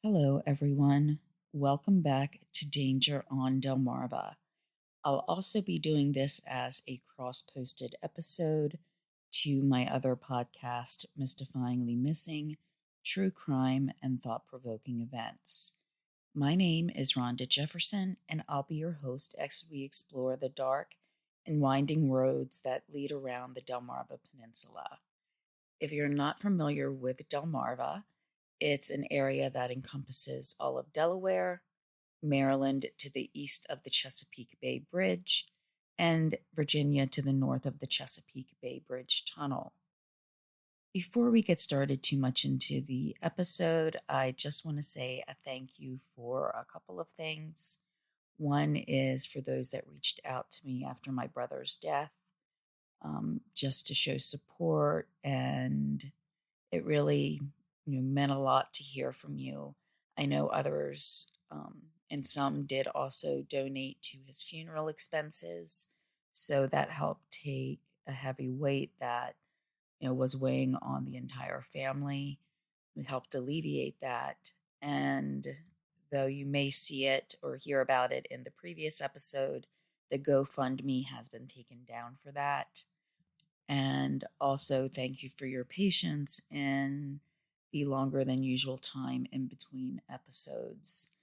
Hello, everyone. Welcome back to Danger on Delmarva. I'll also be doing this as a cross posted episode to my other podcast, Mystifyingly Missing, True Crime and Thought Provoking Events. My name is Rhonda Jefferson, and I'll be your host as we explore the dark and winding roads that lead around the Delmarva Peninsula. If you're not familiar with Delmarva, it's an area that encompasses all of Delaware, Maryland to the east of the Chesapeake Bay Bridge, and Virginia to the north of the Chesapeake Bay Bridge Tunnel. Before we get started too much into the episode, I just want to say a thank you for a couple of things. One is for those that reached out to me after my brother's death, just to show support, and it really meant a lot to hear from you. I know others, and some did also donate to his funeral expenses, so that helped take a heavy weight that was weighing on the entire family. It helped alleviate that, and though you may see it or hear about it in the previous episode, the GoFundMe has been taken down for that. And also, thank you for your patience in the longer than usual time in between episodes.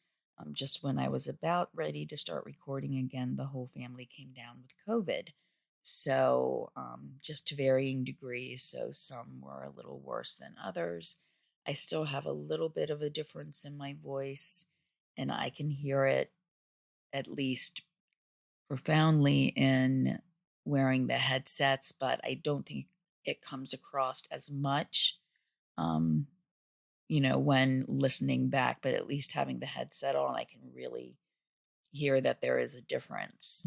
Just when I was about ready to start recording again, the whole family came down with COVID. So, just to varying degrees. So, some were a little worse than others. I still have a little bit of a difference in my voice, and I can hear it at least profoundly in wearing the headsets, but I don't think it comes across as much, when listening back. But at least having the headset on, I can really hear that there is a difference.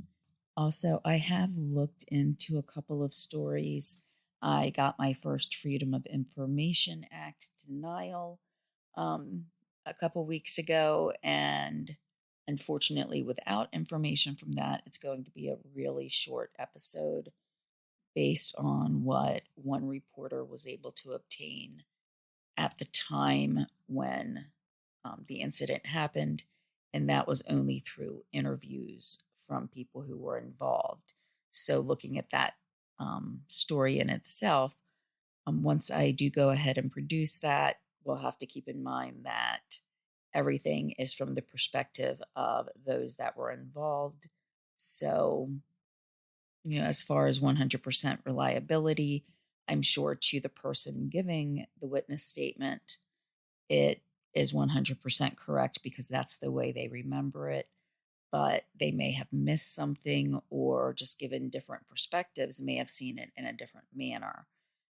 Also, I have looked into a couple of stories. I got my first Freedom of Information Act denial a couple weeks ago, and unfortunately, without information from that, it's going to be a really short episode based on what one reporter was able to obtain at the time when the incident happened. And that was only through interviews from people who were involved. So, looking at that story in itself, once I do go ahead and produce that, we'll have to keep in mind that everything is from the perspective of those that were involved. So, as far as 100% reliability, I'm sure to the person giving the witness statement, it is 100% correct because that's the way they remember it. But they may have missed something, or just given different perspectives, may have seen it in a different manner.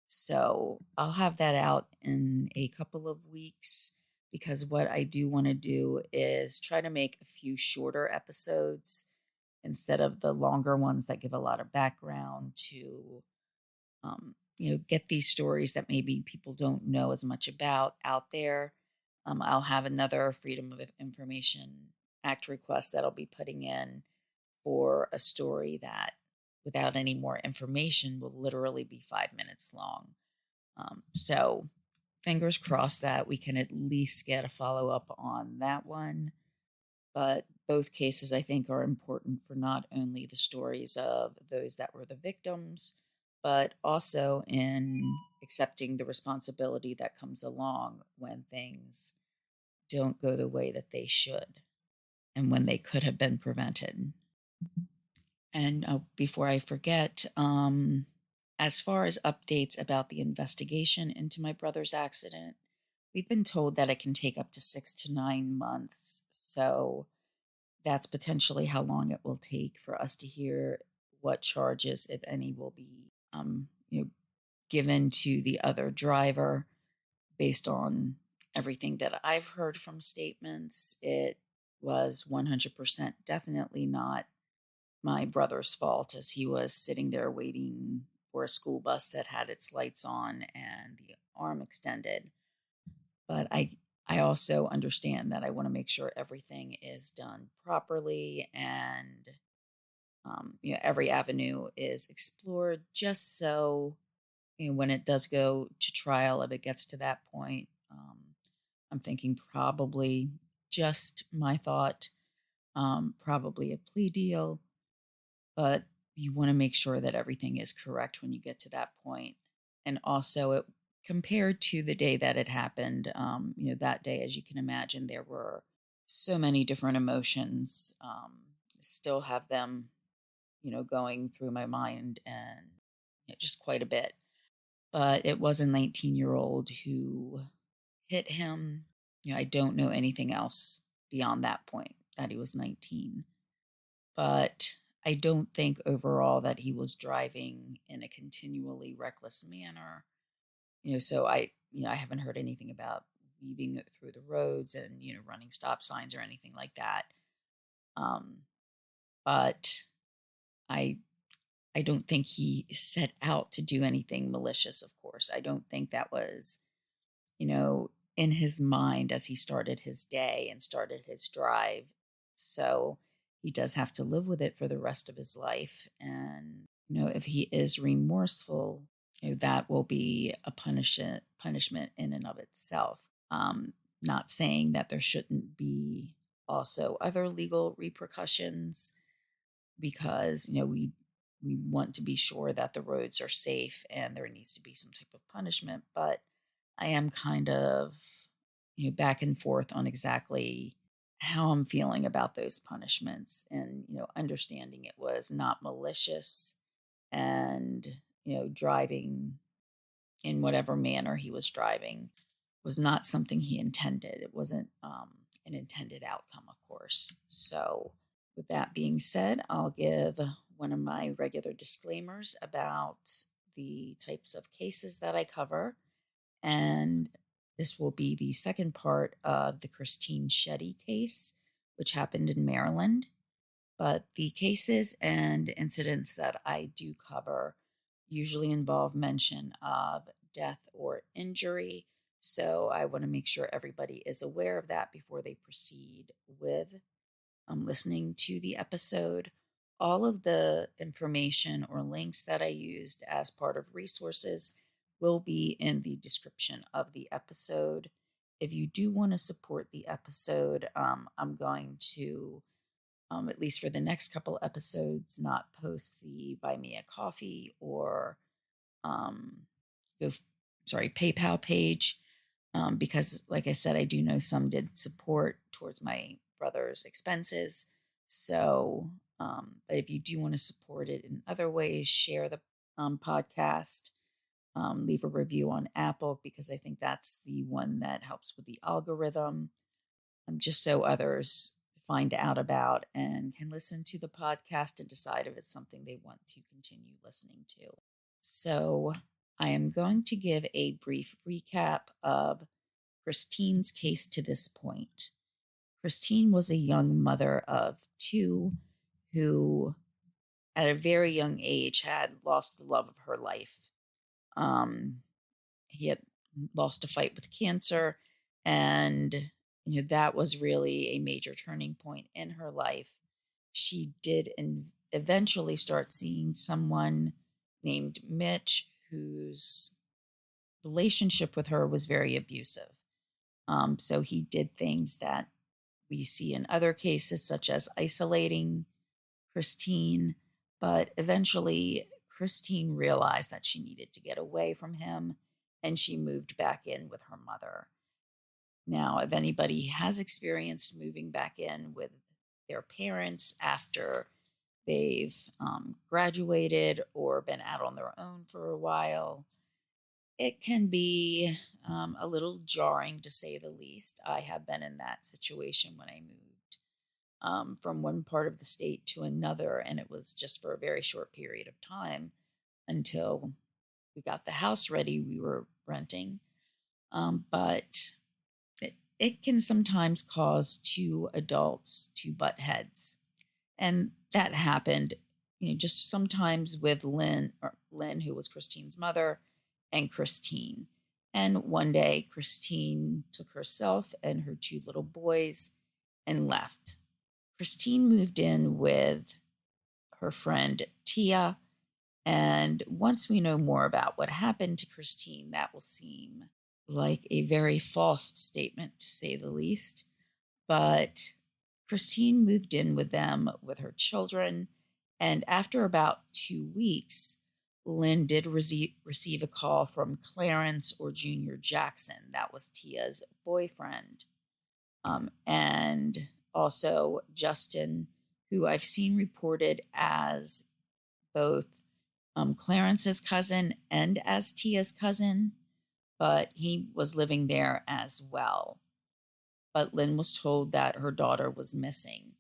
So I'll have that out in a couple of weeks, because what I do want to do is try to make a few shorter episodes instead of the longer ones that give a lot of background to, get these stories that maybe people don't know as much about out there. I'll have another Freedom of Information Act request that I'll be putting in for a story that, without any more information, will literally be 5 minutes long. So fingers crossed that we can at least get a follow up on that one. But both cases, I think, are important for not only the stories of those that were the victims, but also in accepting the responsibility that comes along when things don't go the way that they should and when they could have been prevented. And before I forget, as far as updates about the investigation into my brother's accident, we've been told that it can take up to 6 to 9 months. So that's potentially how long it will take for us to hear what charges, if any, will be given to the other driver. Based on everything that I've heard from statements, it was 100% definitely not my brother's fault, as he was sitting there waiting for a school bus that had its lights on and the arm extended. But I also understand that I want to make sure everything is done properly, and every avenue is explored, just so when it does go to trial, if it gets to that point, I'm thinking probably just my thought, probably a plea deal, but you want to make sure that everything is correct when you get to that point. And also, it compared to the day that it happened, that day, as you can imagine, there were so many different emotions. Still have them, going through my mind, and just quite a bit. But it was a 19-year-old who hit him. I don't know anything else beyond that point, that he was 19. But I don't think overall that he was driving in a continually reckless manner. So I haven't heard anything about weaving through the roads and, running stop signs or anything like that. But I I don't think he set out to do anything malicious, of course. I don't think that was, in his mind as he started his day and started his drive. So he does have to live with it for the rest of his life. And, if he is remorseful, that will be a punishment in and of itself. Not saying that there shouldn't be also other legal repercussions, because we want to be sure that the roads are safe and there needs to be some type of punishment. But I am kind of back and forth on exactly how I'm feeling about those punishments, and understanding it was not malicious, and driving in whatever manner he was driving was not something he intended. It wasn't an intended outcome, of course. So with that being said, I'll give one of my regular disclaimers about the types of cases that I cover. And this will be the second part of the Christine Sheddy case, which happened in Maryland. But the cases and incidents that I do cover usually involve mention of death or injury. So I want to make sure everybody is aware of that before they proceed with listening to the episode. All of the information or links that I used as part of resources will be in the description of the episode. If you do want to support the episode, I'm going to, at least for the next couple episodes, not post the Buy Me a Coffee or PayPal page, because, like I said, I do know some did support towards my brother's expenses. So, but if you do want to support it in other ways, share the podcast, leave a review on Apple, because I think that's the one that helps with the algorithm, just so others find out about and can listen to the podcast and decide if it's something they want to continue listening to. So I am going to give a brief recap of Christine's case to this point. Christine was a young mother of two who, at a very young age, had lost the love of her life. He had lost a fight with cancer, and that was really a major turning point in her life. She did eventually start seeing someone named Mitch, whose relationship with her was very abusive. So he did things that we see in other cases, such as isolating Christine. But eventually, Christine realized that she needed to get away from him, and she moved back in with her mother. Now, if anybody has experienced moving back in with their parents after they've graduated or been out on their own for a while, it can be a little jarring, to say the least. I have been in that situation when I moved from one part of the state to another, and it was just for a very short period of time until we got the house ready we were renting. But it can sometimes cause two adults to butt heads. And that happened, just sometimes with Lynn, who was Christine's mother, and Christine. And one day, Christine took herself and her two little boys and left. Christine moved in with her friend Tia. And once we know more about what happened to Christine, that will seem like a very false statement, to say the least. But Christine moved in with them with her children, and after about 2 weeks, Lynn did receive a call from Clarence or Junior Jackson. That was Tia's boyfriend. And also Justin, who I've seen reported as both Clarence's cousin and as Tia's cousin, but he was living there as well. But Lynn was told that her daughter was missing.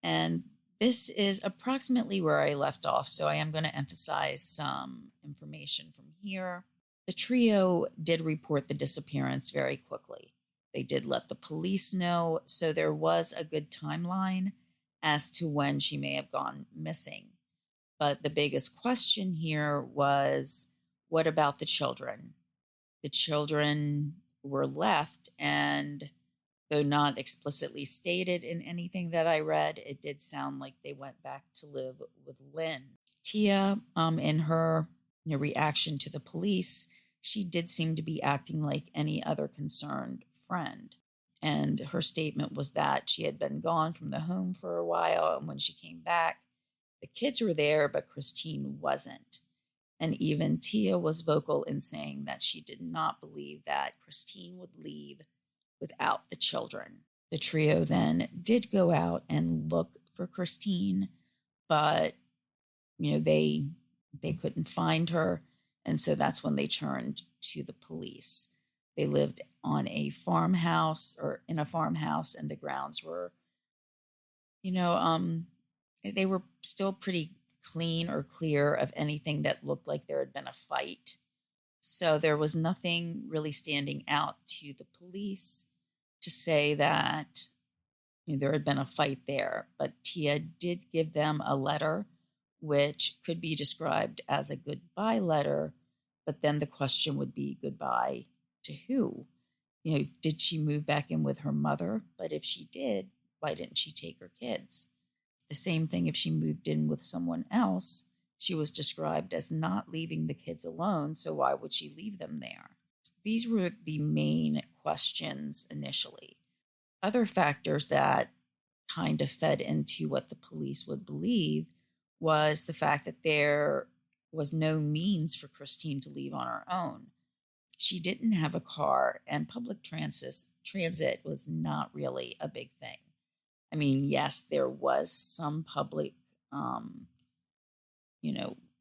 And this is approximately where I left off, so I am going to emphasize some information from here. The trio did report the disappearance very quickly. They did let the police know, so there was a good timeline as to when she may have gone missing. But the biggest question here was, what about the children? The children were left, and though not explicitly stated in anything that I read, it did sound like they went back to live with Lynn. Tia, in her reaction to the police, she did seem to be acting like any other concerned friend. And her statement was that she had been gone from the home for a while, and when she came back, the kids were there, but Christine wasn't. And even Tia was vocal in saying that she did not believe that Christine would leave without the children. The trio then did go out and look for Christine, but they couldn't find her, and so that's when they turned to the police. They lived on a farmhouse, or in a farmhouse, and the grounds were, they were still pretty clean or clear of anything that looked like there had been a fight. So there was nothing really standing out to the police to say that there had been a fight there. But Tia did give them a letter, which could be described as a goodbye letter. But then the question would be, goodbye to who? Did she move back in with her mother? But if she did, why didn't she take her kids? The same thing if she moved in with someone else. She was described as not leaving the kids alone, so why would she leave them there? These were the main questions initially. Other factors that kind of fed into what the police would believe was the fact that there was no means for Christine to leave on her own. She didn't have a car, and public transit was not really a big thing. I mean, yes, there was some public,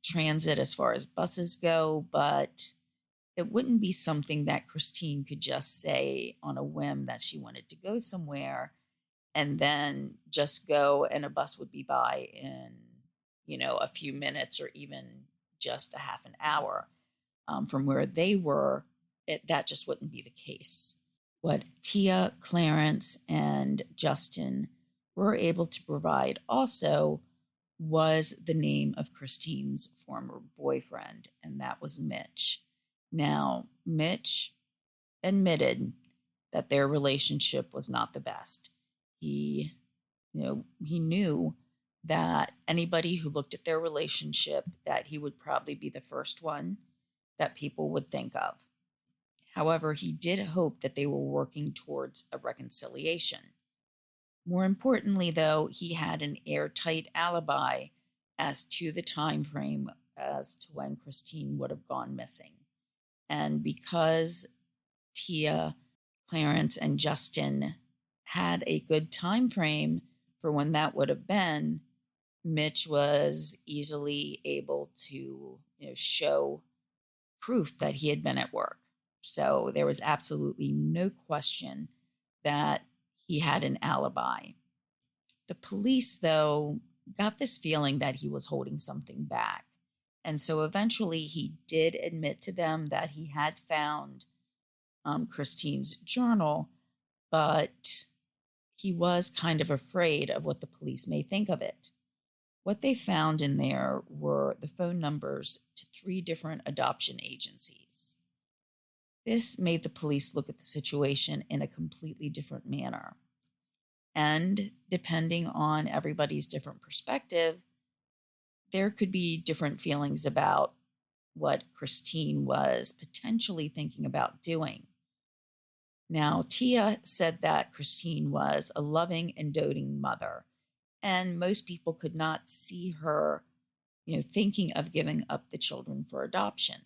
transit as far as buses go, but it wouldn't be something that Christine could just say on a whim that she wanted to go somewhere and then just go, and a bus would be by in, a few minutes or even just a half an hour from where they were. That just wouldn't be the case. What Tia, Clarence, and Justin were able to provide also was the name of Christine's former boyfriend, and that was Mitch. Now, Mitch admitted that their relationship was not the best. He knew that anybody who looked at their relationship, that he would probably be the first one that people would think of. However, he did hope that they were working towards a reconciliation. More importantly, though, he had an airtight alibi as to the time frame as to when Christine would have gone missing. And because Tia, Clarence, and Justin had a good time frame for when that would have been, Mitch was easily able to show proof that he had been at work. So there was absolutely no question that he had an alibi. The police, though, got this feeling that he was holding something back. And so eventually he did admit to them that he had found Christine's journal, but he was kind of afraid of what the police may think of it. What they found in there were the phone numbers to 3 different adoption agencies. This made the police look at the situation in a completely different manner. And depending on everybody's different perspective, there could be different feelings about what Christine was potentially thinking about doing. Now, Tia said that Christine was a loving and doting mother, and most people could not see her, thinking of giving up the children for adoption.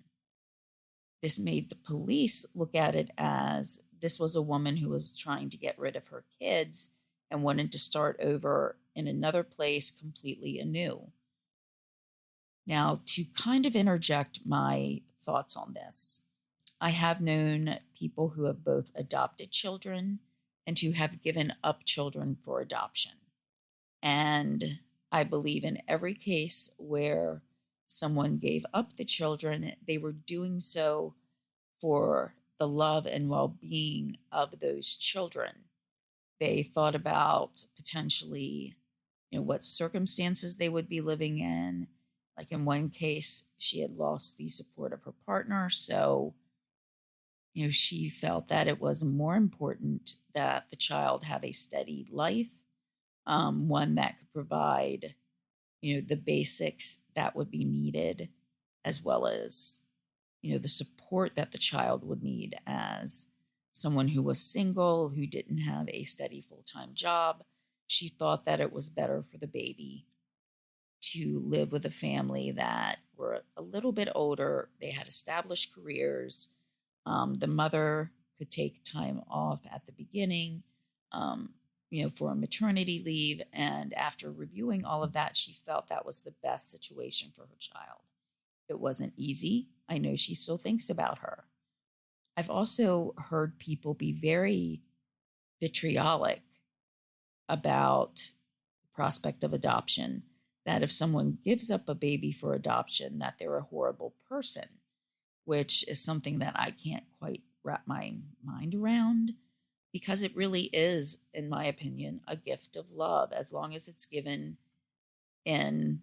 This made the police look at it as this was a woman who was trying to get rid of her kids and wanted to start over in another place completely anew. Now, to kind of interject my thoughts on this, I have known people who have both adopted children and who have given up children for adoption. And I believe in every case where someone gave up the children, they were doing so for the love and well-being of those children. They thought about potentially, what circumstances they would be living in. Like in one case, she had lost the support of her partner. So, she felt that it was more important that the child have a steady life, one that could provide, the basics that would be needed, as well as, the support that the child would need as someone who was single, who didn't have a steady full-time job. She thought that it was better for the baby to live with a family that were a little bit older. They had established careers. The mother could take time off at the beginning, for a maternity leave. And after reviewing all of that, she felt that was the best situation for her child. It wasn't easy. I know she still thinks about her. I've also heard people be very vitriolic about the prospect of adoption, that if someone gives up a baby for adoption, that they're a horrible person, which is something that I can't quite wrap my mind around, because it really is, in my opinion, a gift of love, as long as it's given in,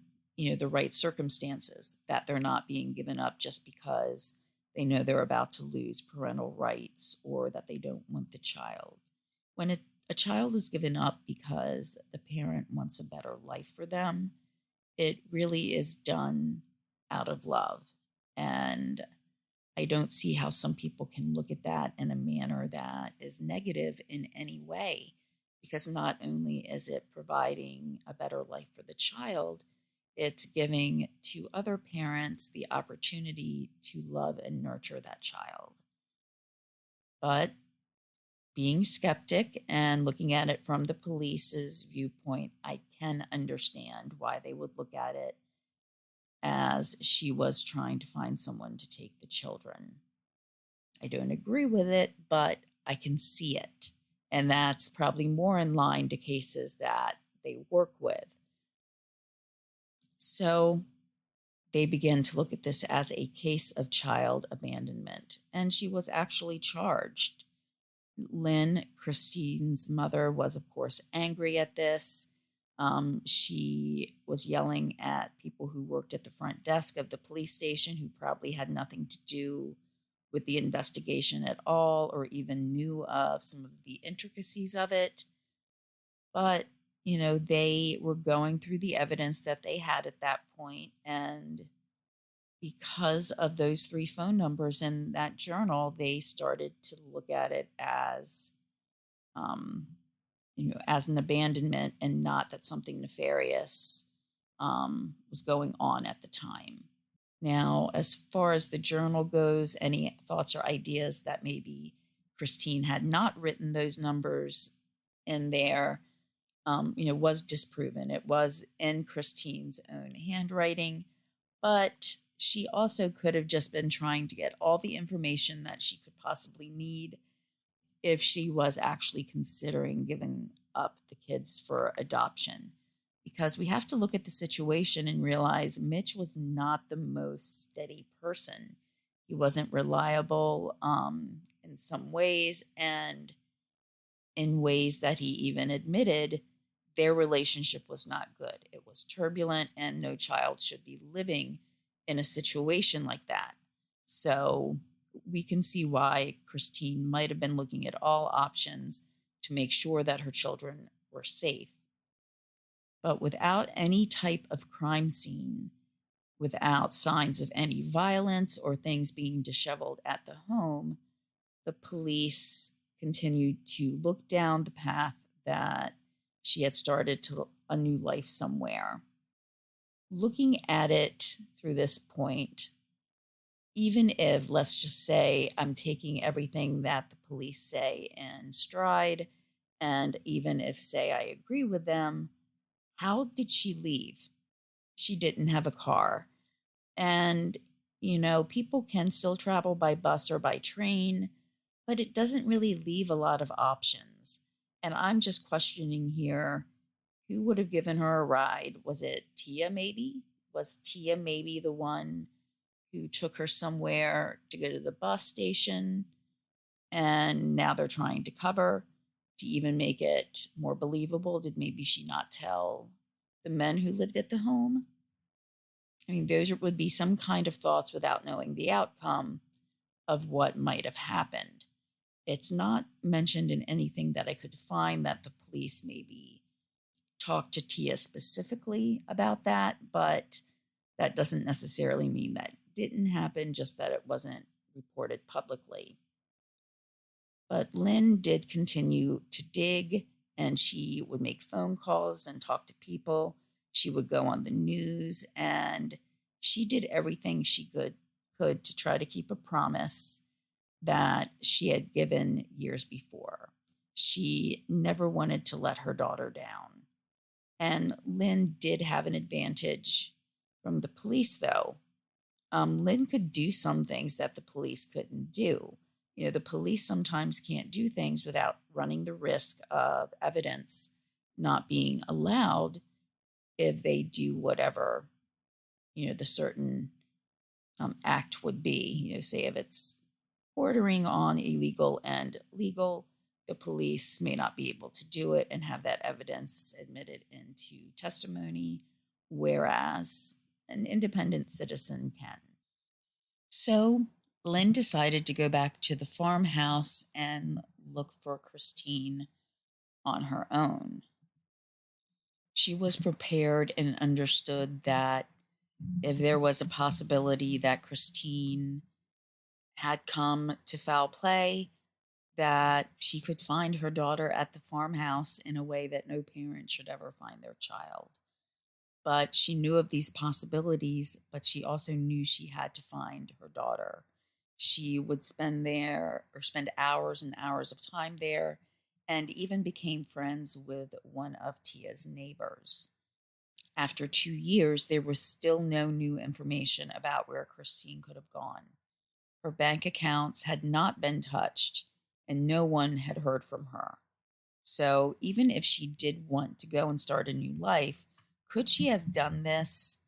the right circumstances, that they're not being given up just because they know they're about to lose parental rights or that they don't want the child. When a child is given up because the parent wants a better life for them, it really is done out of love. And I don't see how some people can look at that in a manner that is negative in any way, because not only is it providing a better life for the child, it's giving to other parents the opportunity to love and nurture that child. But being skeptic and looking at it from the police's viewpoint, I can understand why they would look at it as she was trying to find someone to take the children. I don't agree with it, but I can see it. And that's probably more in line to cases that they work with. So they began to look at this as a case of child abandonment, and she was actually charged. Lynn, Christine's mother, was, of course, angry at this. She was yelling at people who worked at the front desk of the police station, who probably had nothing to do with the investigation at all, or even knew of some of the intricacies of it. But, they were going through the evidence that they had at that point, and because of those 3 phone numbers in that journal, they started to look at it as, as an abandonment, and not that something nefarious was going on at the time. Now, as far as the journal goes, any thoughts or ideas that maybe Christine had not written those numbers in there, was disproven. It was in Christine's own handwriting, but she also could have just been trying to get all the information that she could possibly need if she was actually considering giving up the kids for adoption. Because we have to look at the situation and realize Mitch was not the most steady person. He wasn't reliable in some ways, and in ways that he even admitted, their relationship was not good. It was turbulent, and no child should be living in a situation like that. So we can see why Christine might have been looking at all options to make sure that her children were safe. But without any type of crime scene, without signs of any violence or things being disheveled at the home, the police continued to look down the path that she had started to a new life somewhere. Looking at it through this point, even if, let's just say, I'm taking everything that the police say in stride, and even if, say, I agree with them, how did she leave? She didn't have a car. And, people can still travel by bus or by train, but it doesn't really leave a lot of options. And I'm just questioning here, who would have given her a ride? Was it Tia maybe? Was Tia maybe the one who took her somewhere to go to the bus station? And now they're trying to cover to even make it more believable. Did maybe she not tell the men who lived at the home? I mean, those would be some kind of thoughts without knowing the outcome of what might have happened. It's not mentioned in anything that I could find that the police maybe talked to Tia specifically about that, but that doesn't necessarily mean that didn't happen, just that it wasn't reported publicly. But Lynn did continue to dig, and she would make phone calls and talk to people. She would go on the news, and she did everything she could to try to keep a promise that she had given years before. She never wanted to let her daughter down. And Lynn did have an advantage from the police, though. Lynn could do some things that the police couldn't do. The police sometimes can't do things without running the risk of evidence not being allowed if they do whatever, the certain act would be. Say if it's bordering on illegal and legal, the police may not be able to do it and have that evidence admitted into testimony, whereas an independent citizen can. So Lynn decided to go back to the farmhouse and look for Christine on her own. She was prepared and understood that if there was a possibility that Christine had come to foul play, that she could find her daughter at the farmhouse in a way that no parent should ever find their child. But she knew of these possibilities, but she also knew she had to find her daughter. She would spend hours and hours of time there, and even became friends with one of Tia's neighbors. After 2 years, there was still no new information about where Christine could have gone. Her bank accounts had not been touched, and no one had heard from her. So even if she did want to go and start a new life, could she have done this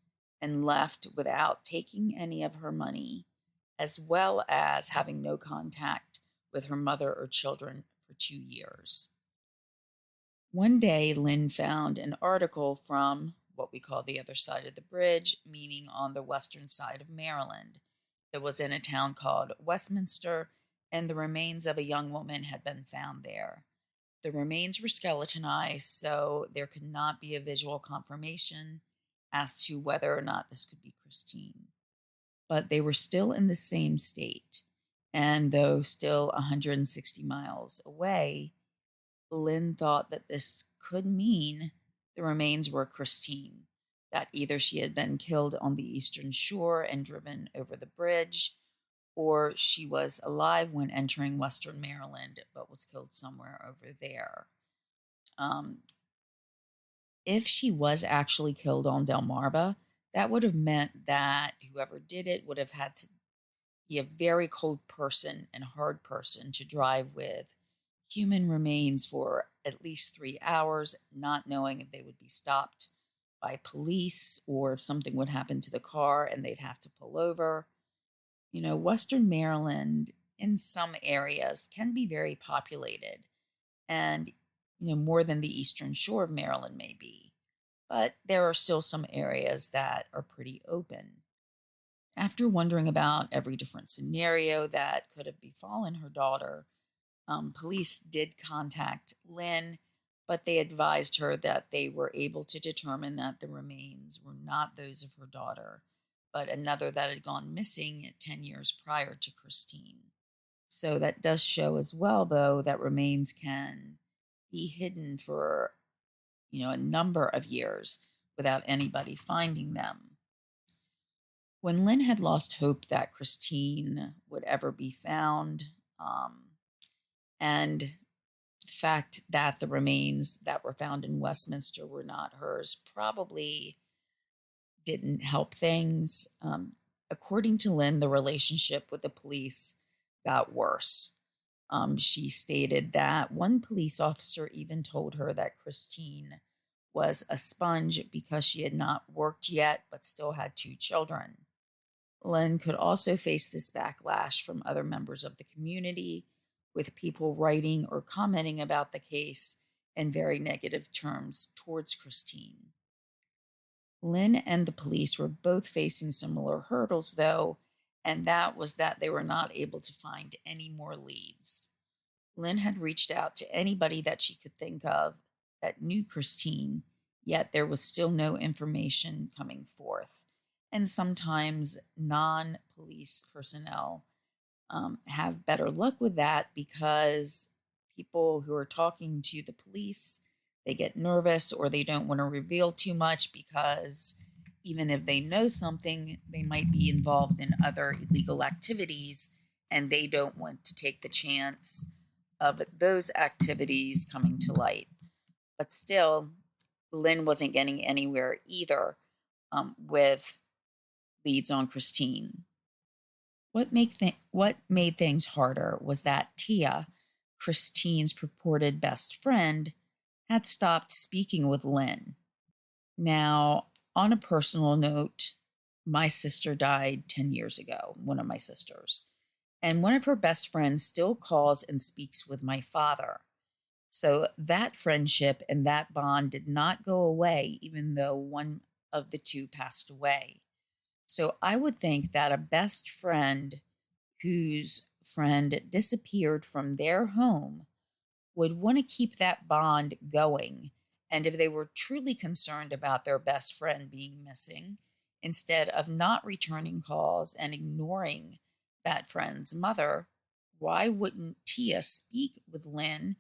and left without taking any of her money, as well as having no contact with her mother or children for 2 years? One day, Lynn found an article from what we call the other side of the bridge, meaning on the western side of Maryland. It was in a town called Westminster, and the remains of a young woman had been found there. The remains were skeletonized, so there could not be a visual confirmation as to whether or not this could be Christine. But they were still in the same state, and though still 160 miles away, Lynn thought that this could mean the remains were Christine, that either she had been killed on the eastern shore and driven over the bridge, or she was alive when entering western Maryland, but was killed somewhere over there. If she was actually killed on Delmarva, that would have meant that whoever did it would have had to be a very cold person and hard person to drive with human remains for at least 3 hours, not knowing if they would be stopped by police or if something would happen to the car and they'd have to pull over. Western Maryland in some areas can be very populated and, more than the eastern shore of Maryland may be. But there are still some areas that are pretty open. After wondering about every different scenario that could have befallen her daughter, police did contact Lynn, but they advised her that they were able to determine that the remains were not those of her daughter, but another that had gone missing 10 years prior to Christine. So that does show as well, though, that remains can be hidden for, a number of years without anybody finding them. When Lynn had lost hope that Christine would ever be found, and the fact that the remains that were found in Westminster were not hers probably didn't help things. According to Lynn, the relationship with the police got worse. She stated that one police officer even told her that Christine was a sponge because she had not worked yet but still had 2 children. Lynn could also face this backlash from other members of the community, with people writing or commenting about the case in very negative terms towards Christine. Lynn and the police were both facing similar hurdles, though, and that was that they were not able to find any more leads. Lynn had reached out to anybody that she could think of that knew Christine, yet there was still no information coming forth. And sometimes non-police personnel have better luck with that because people who are talking to the police, they get nervous or they don't want to reveal too much because even if they know something, they might be involved in other illegal activities and they don't want to take the chance of those activities coming to light. But still, Lynn wasn't getting anywhere either with leads on Christine. What made things harder was that Tia, Christine's purported best friend, had stopped speaking with Lynn. Now, on a personal note, my sister died 10 years ago, one of my sisters, and one of her best friends still calls and speaks with my father. So that friendship and that bond did not go away, even though one of the two passed away. So I would think that a best friend whose friend disappeared from their home would want to keep that bond going. And if they were truly concerned about their best friend being missing, instead of not returning calls and ignoring that friend's mother, why wouldn't Tia speak with Lynn?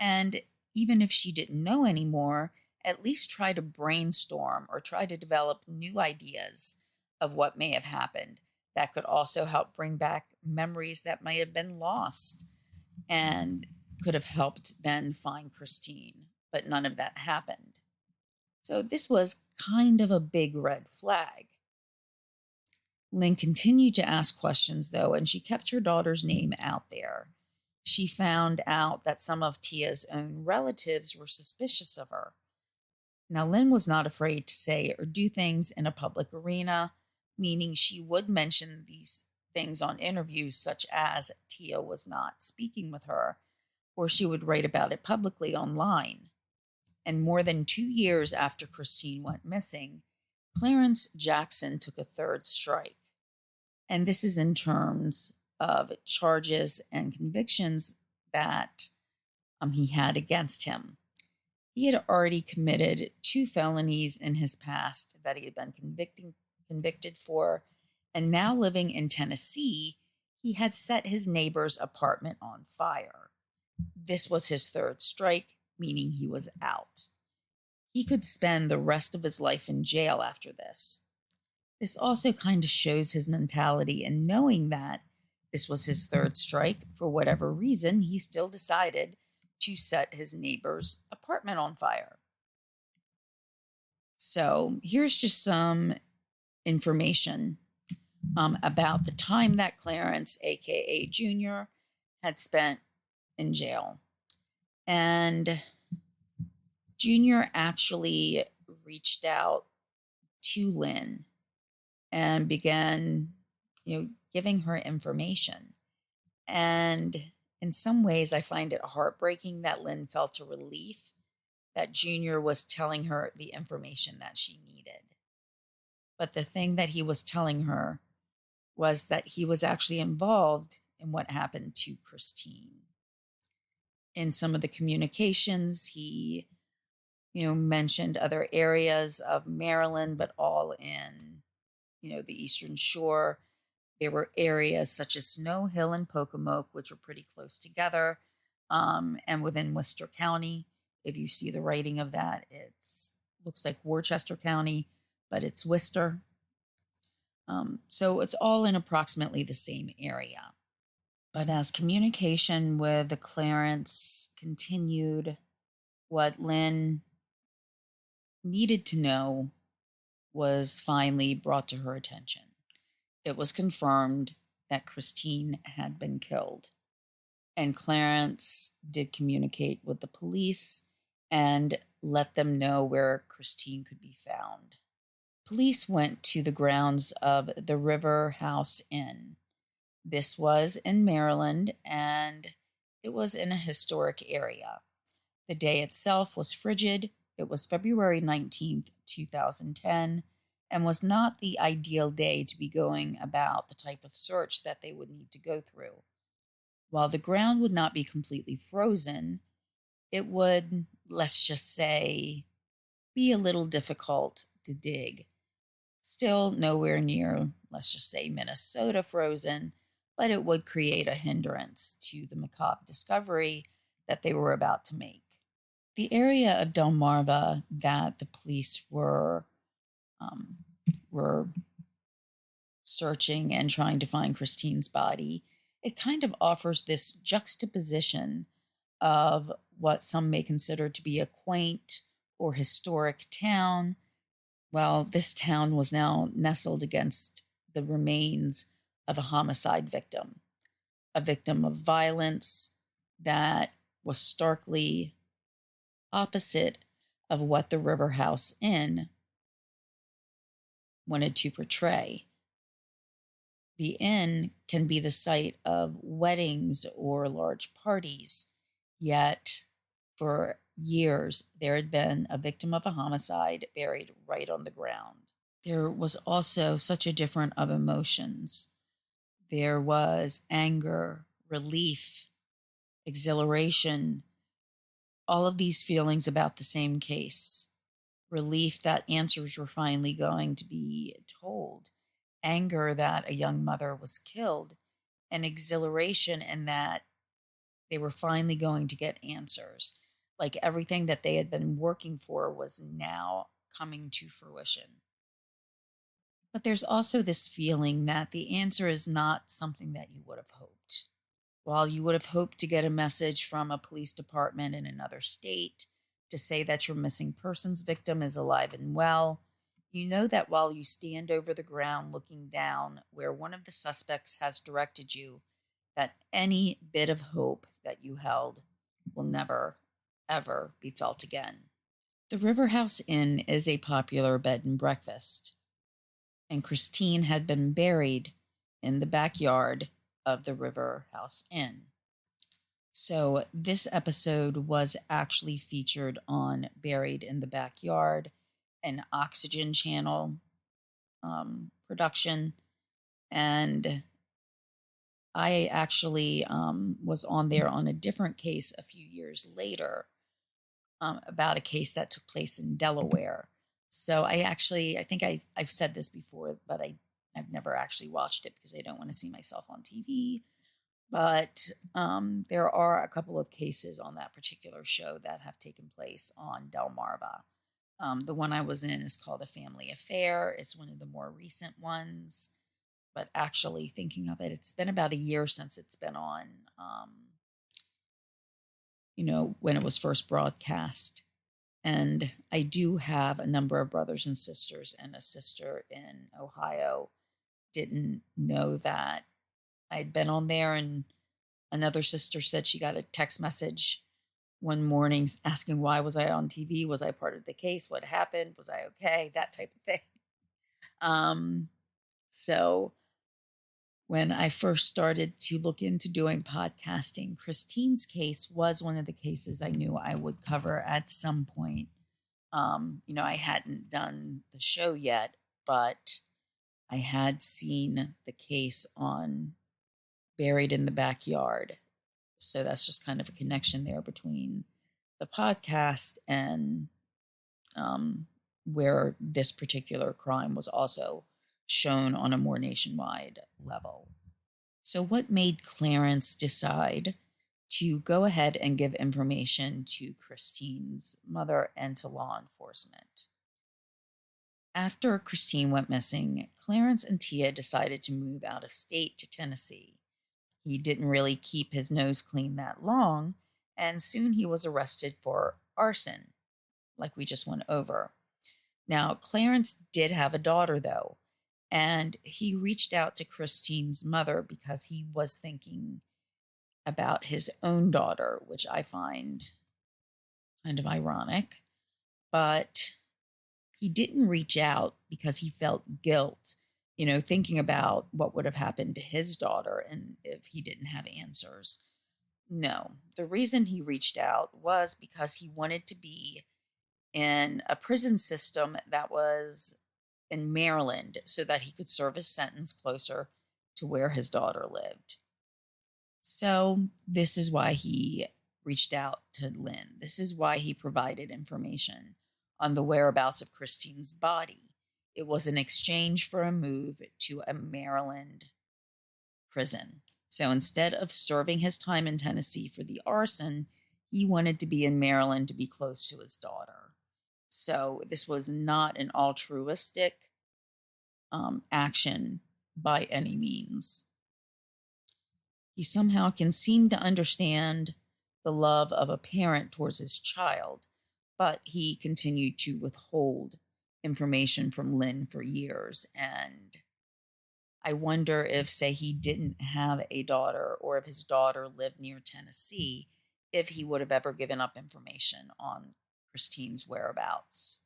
And even if she didn't know anymore, at least try to brainstorm or try to develop new ideas of what may have happened that could also help bring back memories that may have been lost and could have helped then find Christine, but none of that happened. So this was kind of a big red flag. Lynn continued to ask questions, though, and she kept her daughter's name out there. She found out that some of Tia's own relatives were suspicious of her. Now, Lynn was not afraid to say or do things in a public arena, meaning she would mention these things on interviews, such as Tia was not speaking with her, or she would write about it publicly online. And more than 2 years after Christine went missing, Clarence Jackson took a third strike. And this is in terms of charges and convictions that he had against him. He had already committed 2 felonies in his past that he had been convicted for, and now living in Tennessee, he had set his neighbor's apartment on fire. This was his third strike, meaning he was out. He could spend the rest of his life in jail after this. This also kind of shows his mentality, and knowing that this was his third strike, for whatever reason, he still decided to set his neighbor's apartment on fire. So here's just some information about the time that Clarence, aka Junior, had spent in jail. And Junior actually reached out to Lynn and began, giving her information. And in some ways, I find it heartbreaking that Lynn felt a relief that Junior was telling her the information that she needed. But the thing that he was telling her was that he was actually involved in what happened to Christine. In some of the communications, he, mentioned other areas of Maryland, but all in, the Eastern Shore. There were areas such as Snow Hill and Pocomoke, which were pretty close together, and within Worcester County. If you see the writing of that, it looks like Worcester County, but it's Worcester. So it's all in approximately the same area. But as communication with the Clarence continued, what Lynn needed to know was finally brought to her attention. It was confirmed that Christine had been killed. And Clarence did communicate with the police and let them know where Christine could be found. Police went to the grounds of the River House Inn. This was in Maryland, and it was in a historic area. The day itself was frigid. It was February 19th, 2010, and was not the ideal day to be going about the type of search that they would need to go through. While the ground would not be completely frozen, it would, let's just say, be a little difficult to dig. Still nowhere near, let's just say, Minnesota frozen, but it would create a hindrance to the macabre discovery that they were about to make. The area of Delmarva that the police were searching and trying to find Christine's body, it kind of offers this juxtaposition of what some may consider to be a quaint or historic town. Well, this town was now nestled against the remains of a homicide victim, a victim of violence that was starkly opposite of what the River House Inn wanted to portray. The inn can be the site of weddings or large parties, yet for years there had been a victim of a homicide buried right on the ground. There was also such a difference of emotions. There was anger, relief, exhilaration, all of these feelings about the same case. Relief that answers were finally going to be told. Anger that a young mother was killed. And exhilaration in that they were finally going to get answers. Like everything that they had been working for was now coming to fruition. But there's also this feeling that the answer is not something that you would have hoped. While you would have hoped to get a message from a police department in another state to say that your missing persons victim is alive and well, you know that while you stand over the ground looking down where one of the suspects has directed you, that any bit of hope that you held will never, ever be felt again. The River House Inn is a popular bed and breakfast, and Christine had been buried in the backyard of the River House Inn. So this episode was actually featured on Buried in the Backyard, an Oxygen Channel production. And I actually was on there on a different case a few years later about a case that took place in Delaware. So I think I've said this before, but I've never actually watched it because I don't want to see myself on TV. But there are a couple of cases on that particular show that have taken place on Delmarva. The one I was in is called A Family Affair. It's one of the more recent ones. But actually thinking of it, it's been about a year since it's been on, when it was first broadcast. And I do have a number of brothers and sisters, and a sister in Ohio didn't know that I'd been on there. And another sister said she got a text message one morning asking, why was I on TV? Was I part of the case? What happened? Was I okay? That type of thing. So when I first started to look into doing podcasting, Christine's case was one of the cases I knew I would cover at some point. I hadn't done the show yet, but I had seen the case on Buried in the Backyard. So that's just kind of a connection there between the podcast and where this particular crime was also shown on a more nationwide level. So what made Clarence decide to go ahead and give information to Christine's mother and to law enforcement? After Christine went missing, Clarence and Tia decided to move out of state to Tennessee. He didn't really keep his nose clean that long, and soon he was arrested for arson, like we just went over. Now, Clarence did have a daughter, though, and he reached out to Christine's mother because he was thinking about his own daughter, which I find kind of ironic. But he didn't reach out because he felt guilt, thinking about what would have happened to his daughter and if he didn't have answers. No, the reason he reached out was because he wanted to be in a prison system that was in Maryland so that he could serve his sentence closer to where his daughter lived. So this is why he reached out to Lynn. This is why he provided information on the whereabouts of Christine's body. It was in exchange for a move to a Maryland prison. So instead of serving his time in Tennessee for the arson, he wanted to be in Maryland to be close to his daughter. So this was not an altruistic action by any means. He somehow can seem to understand the love of a parent towards his child, but he continued to withhold information from Lynn for years. And I wonder if, say, he didn't have a daughter or if his daughter lived near Tennessee, if he would have ever given up information on Christine's whereabouts.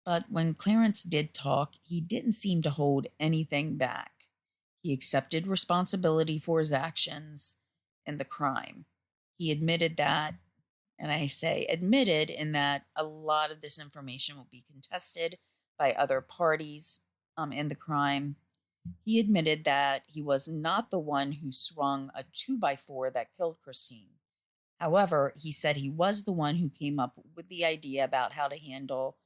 But when Clarence did talk, he didn't seem to hold anything back. He accepted responsibility for his actions and the crime. He admitted that, and I say admitted in that a lot of this information will be contested by other parties in the crime. He admitted that he was not the one who swung a 2x4 that killed Christine. However, he said he was the one who came up with the idea about how to handle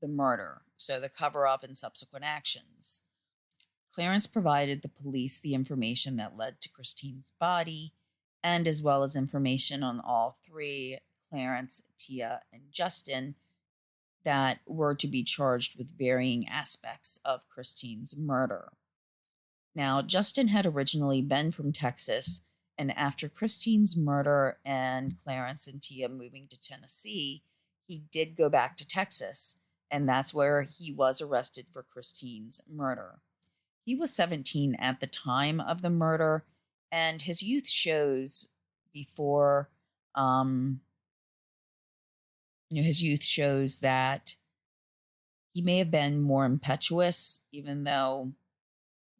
the murder, so the cover-up and subsequent actions. Clarence provided the police the information that led to Christine's body, and as well as information on all three, Clarence, Tia, and Justin, that were to be charged with varying aspects of Christine's murder. Now, Justin had originally been from Texas, and after Christine's murder and Clarence and Tia moving to Tennessee, he did go back to Texas, and that's where he was arrested for Christine's murder. He was 17 at the time of the murder, and his youth shows before, his youth shows that he may have been more impetuous, even though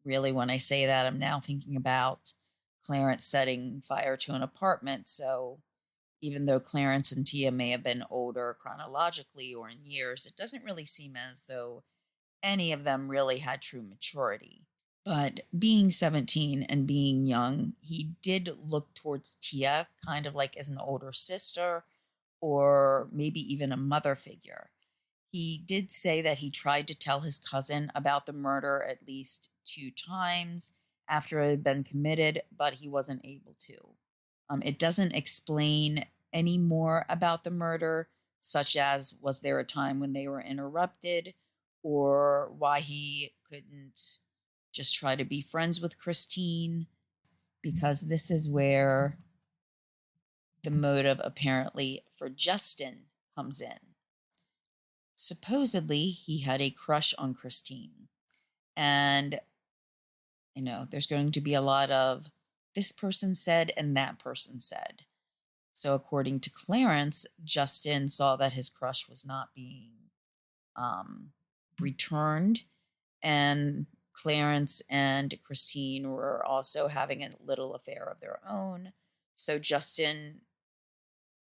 really when I say that, I'm now thinking about Clarence setting fire to an apartment. So even though Clarence and Tia may have been older chronologically or in years, it doesn't really seem as though any of them really had true maturity. But being 17 and being young, he did look towards Tia kind of like as an older sister or maybe even a mother figure. He did say that he tried to tell his cousin about the murder at least 2 times after it had been committed, but he wasn't able to. It doesn't explain any more about the murder, such as was there a time when they were interrupted, or why he couldn't just try to be friends with Christine, because this is where the motive apparently for Justin comes in. Supposedly, he had a crush on Christine, and there's going to be a lot of this person said and that person said. So according to Clarence, Justin saw that his crush was not being returned, and Clarence and Christine were also having a little affair of their own. So Justin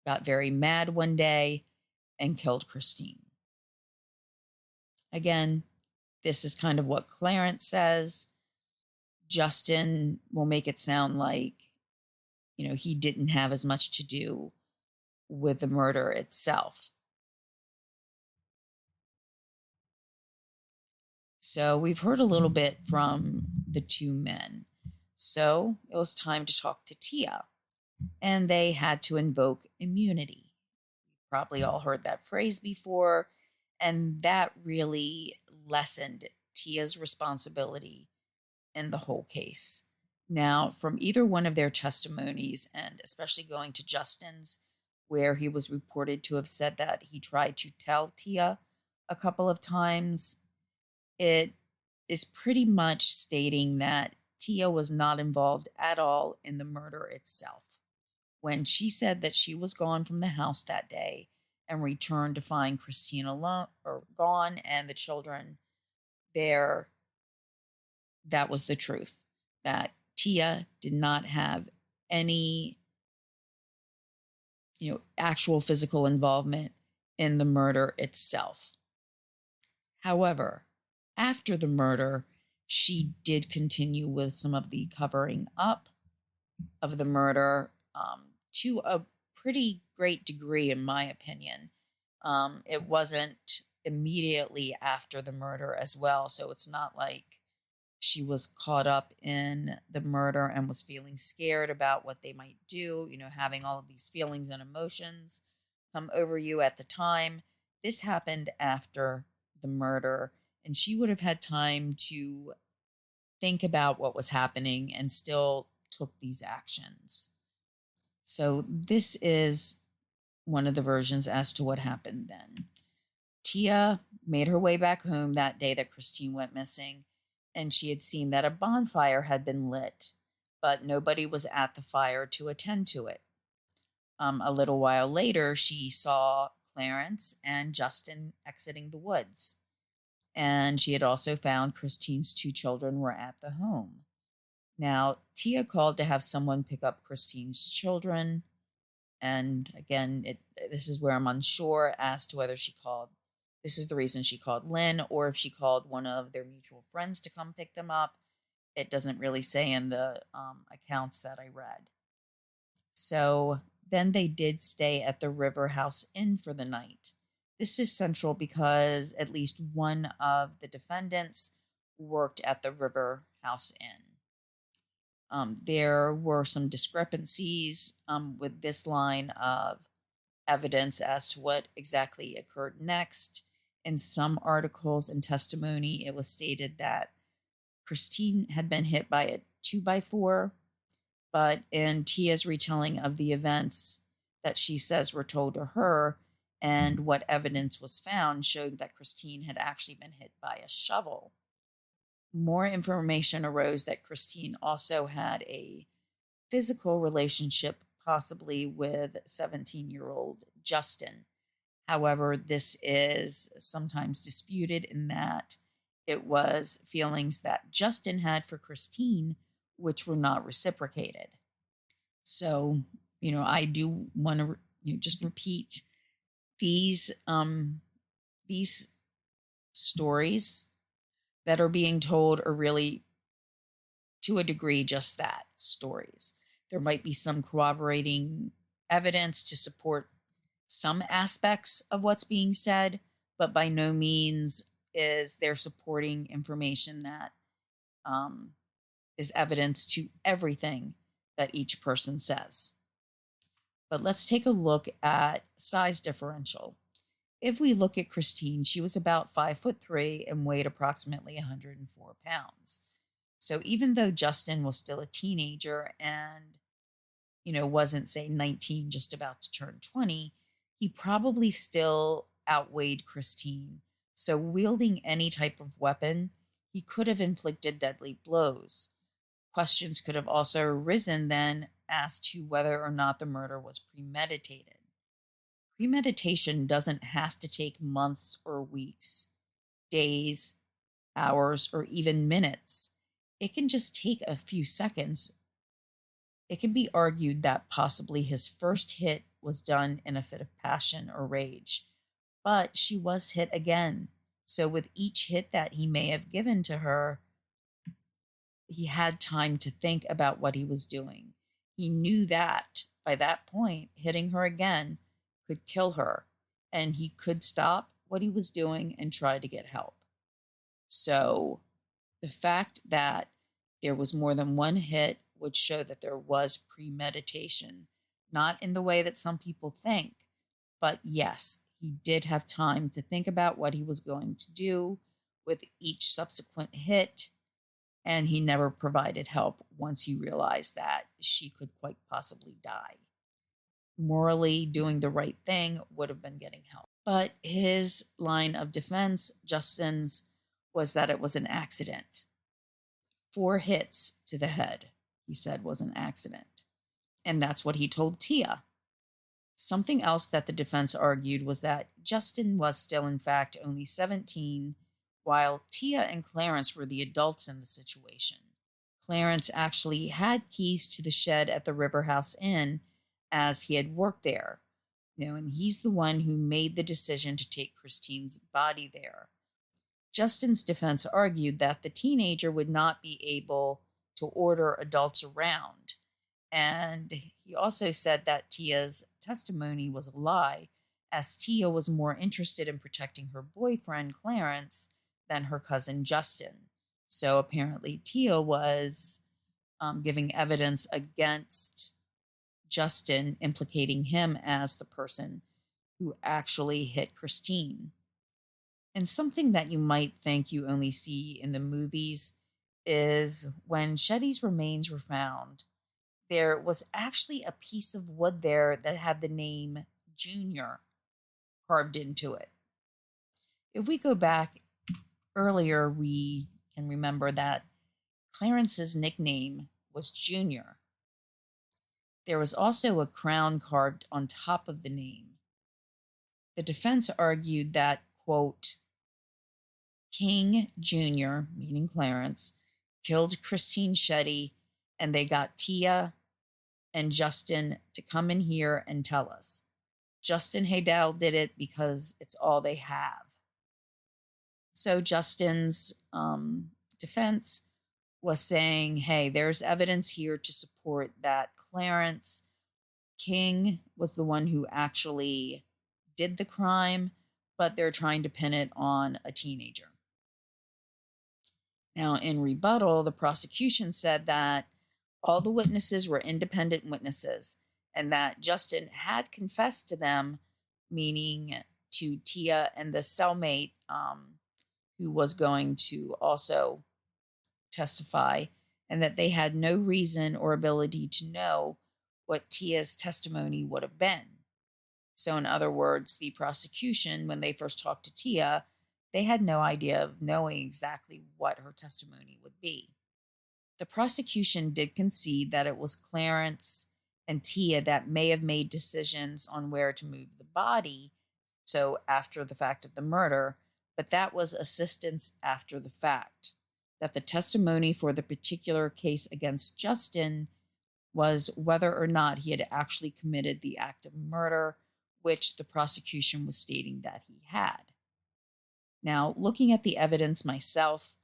got very mad one day and killed Christine. Again, this is kind of what Clarence says. Justin will make it sound like, he didn't have as much to do with the murder itself. So we've heard a little bit from the two men. So it was time to talk to Tia, and they had to invoke immunity. Probably all heard that phrase before, and that really lessened Tia's responsibility in the whole case. Now, from either one of their testimonies, and especially going to Justin's, where he was reported to have said that he tried to tell Tia a couple of times, it is pretty much stating that Tia was not involved at all in the murder itself. When she said that she was gone from the house that day and returned to find Christine alone or gone and the children there, that was the truth. That Tia did not have any, actual physical involvement in the murder itself. However, after the murder, she did continue with some of the covering up of the murder to a pretty great degree, in my opinion. It wasn't immediately after the murder as well, so it's not like she was caught up in the murder and was feeling scared about what they might do, having all of these feelings and emotions come over you at the time. This happened after the murder, and she would have had time to think about what was happening and still took these actions. So this is one of the versions as to what happened then. Tia made her way back home that day that Christine went missing, and she had seen that a bonfire had been lit, but nobody was at the fire to attend to it. A little while later, she saw Clarence and Justin exiting the woods, and she had also found Christine's two children were at the home. Now, Tia called to have someone pick up Christine's children, and again, this is where I'm unsure as to whether she called. This is the reason she called Lynn, or if she called one of their mutual friends to come pick them up. It doesn't really say in the accounts that I read. So then they did stay at the River House Inn for the night. This is central because at least one of the defendants worked at the River House Inn. There were some discrepancies with this line of evidence as to what exactly occurred next. In some articles and testimony, it was stated that Christine had been hit by a 2x4, but in Tia's retelling of the events that she says were told to her and what evidence was found showed that Christine had actually been hit by a shovel. More information arose that Christine also had a physical relationship, possibly with 17-year-old Justin. However, this is sometimes disputed in that it was feelings that Justin had for Christine, which were not reciprocated. So, I do want to just repeat these stories that are being told are really, to a degree, just that, stories. There might be some corroborating evidence to support some aspects of what's being said, but by no means is there supporting information that is evidence to everything that each person says. But let's take a look at size differential. If we look at Christine, she was about 5'3" and weighed approximately 104 pounds. So even though Justin was still a teenager and, wasn't, say, 19, just about to turn 20, he probably still outweighed Christine. So wielding any type of weapon, he could have inflicted deadly blows. Questions could have also arisen then as to whether or not the murder was premeditated. Premeditation doesn't have to take months or weeks, days, hours, or even minutes. It can just take a few seconds. It can be argued that possibly his first hit was done in a fit of passion or rage, but she was hit again. So with each hit that he may have given to her, he had time to think about what he was doing. He knew that by that point, hitting her again could kill her, and he could stop what he was doing and try to get help. So the fact that there was more than one hit would show that there was premeditation, not in the way that some people think, but yes, he did have time to think about what he was going to do with each subsequent hit, and he never provided help once he realized that she could quite possibly die. Morally, doing the right thing would have been getting help. But his line of defense, Justin's, was that it was an accident. 4 hits to the head, he said, was an accident. And that's what he told Tia. Something else that the defense argued was that Justin was still, in fact, only 17, while Tia and Clarence were the adults in the situation. Clarence actually had keys to the shed at the River House Inn, as he had worked there. And he's the one who made the decision to take Christine's body there. Justin's defense argued that the teenager would not be able to order adults around. And he also said that Tia's testimony was a lie, as Tia was more interested in protecting her boyfriend, Clarence, than her cousin, Justin. So apparently Tia was giving evidence against Justin, implicating him as the person who actually hit Christine. And something that you might think you only see in the movies is when Sheddy's remains were found, there was actually a piece of wood there that had the name Junior carved into it. If we go back earlier, we can remember that Clarence's nickname was Junior. There was also a crown carved on top of the name. The defense argued that, quote, King Jr., meaning Clarence, killed Christine Sheddy, and they got Tia and Justin to come in here and tell us. Justin Hadel did it because it's all they have. So Justin's defense was saying, hey, there's evidence here to support that Clarence King was the one who actually did the crime, but they're trying to pin it on a teenager. Now, in rebuttal, the prosecution said that all the witnesses were independent witnesses and that Justin had confessed to them, meaning to Tia and the cellmate who was going to also testify, and that they had no reason or ability to know what Tia's testimony would have been. So in other words, the prosecution, when they first talked to Tia, they had no idea of knowing exactly what her testimony would be. The prosecution did concede that it was Clarence and Tia that may have made decisions on where to move the body, so after the fact of the murder, but that was assistance after the fact. That the testimony for the particular case against Justin was whether or not he had actually committed the act of murder, which the prosecution was stating that he had. Now, looking at the evidence myself,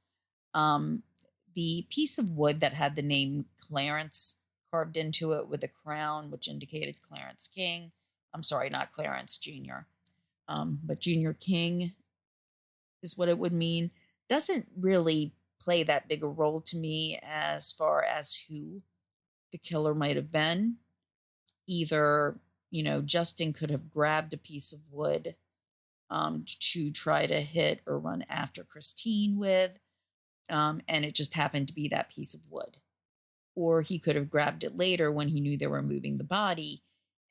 the piece of wood that had the name Clarence carved into it with a crown, which indicated Clarence King, I'm sorry, not Clarence Jr., but Junior King is what it would mean, doesn't really play that big a role to me as far as who the killer might have been. Either, Justin could have grabbed a piece of wood to try to hit or run after Christine with, and it just happened to be that piece of wood. Or he could have grabbed it later when he knew they were moving the body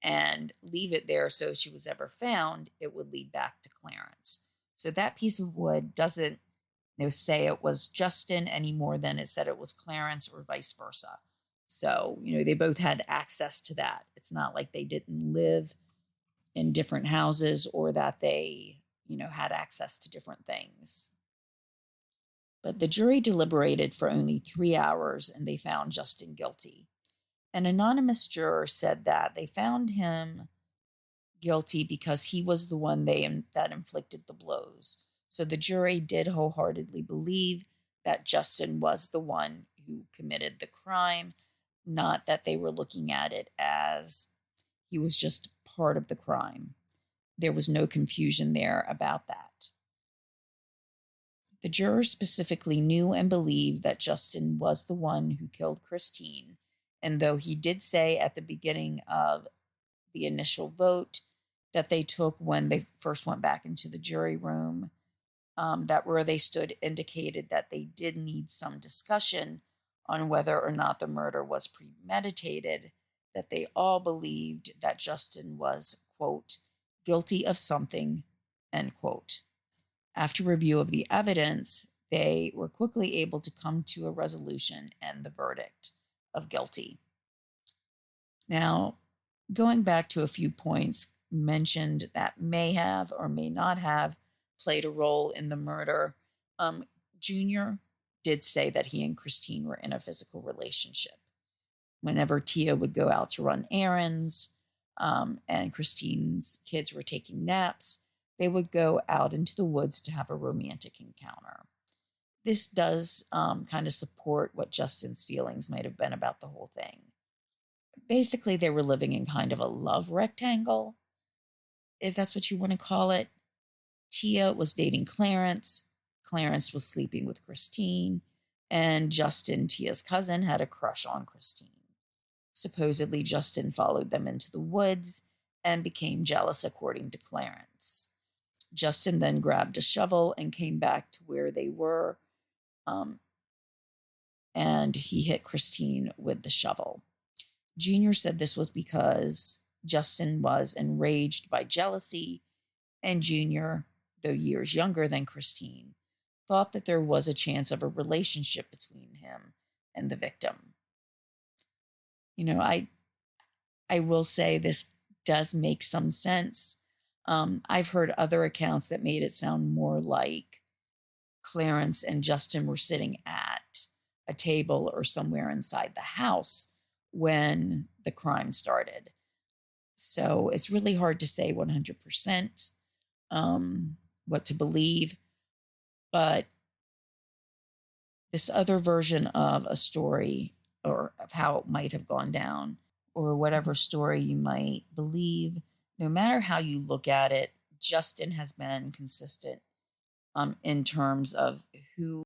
and leave it there so if she was ever found, it would lead back to Clarence. So that piece of wood doesn't say it was Justin any more than it said it was Clarence or vice versa. So, they both had access to that. It's not like they didn't live in different houses or that they, had access to different things. But the jury deliberated for only 3 hours and they found Justin guilty. An anonymous juror said that they found him guilty because he was the one that inflicted the blows. So the jury did wholeheartedly believe that Justin was the one who committed the crime, not that they were looking at it as he was just part of the crime. There was no confusion there about that. The jurors specifically knew and believed that Justin was the one who killed Christine. And though he did say at the beginning of the initial vote that they took when they first went back into the jury room, that where they stood indicated that they did need some discussion on whether or not the murder was premeditated, that they all believed that Justin was, quote, guilty of something, end quote. After review of the evidence, they were quickly able to come to a resolution and the verdict of guilty. Now, going back to a few points mentioned that may have or may not have played a role in the murder, Junior did say that he and Christine were in a physical relationship. Whenever Tia would go out to run errands and Christine's kids were taking naps, they would go out into the woods to have a romantic encounter. This does kind of support what Justin's feelings might have been about the whole thing. Basically, they were living in kind of a love rectangle, if that's what you want to call it. Tia was dating Clarence. Clarence was sleeping with Christine. And Justin, Tia's cousin, had a crush on Christine. Supposedly, Justin followed them into the woods and became jealous, according to Clarence. Justin then grabbed a shovel and came back to where they were, and he hit Christine with the shovel. Junior said this was because Justin was enraged by jealousy, and Junior, though years younger than Christine, thought that there was a chance of a relationship between him and the victim. You know, I will say this does make some sense. I've heard other accounts that made it sound more like Clarence and Justin were sitting at a table or somewhere inside the house when the crime started. So it's really hard to say 100% what to believe. But this other version of a story, or of how it might have gone down, or whatever story you might believe, no matter how you look at it, Justin has been consistent in terms of who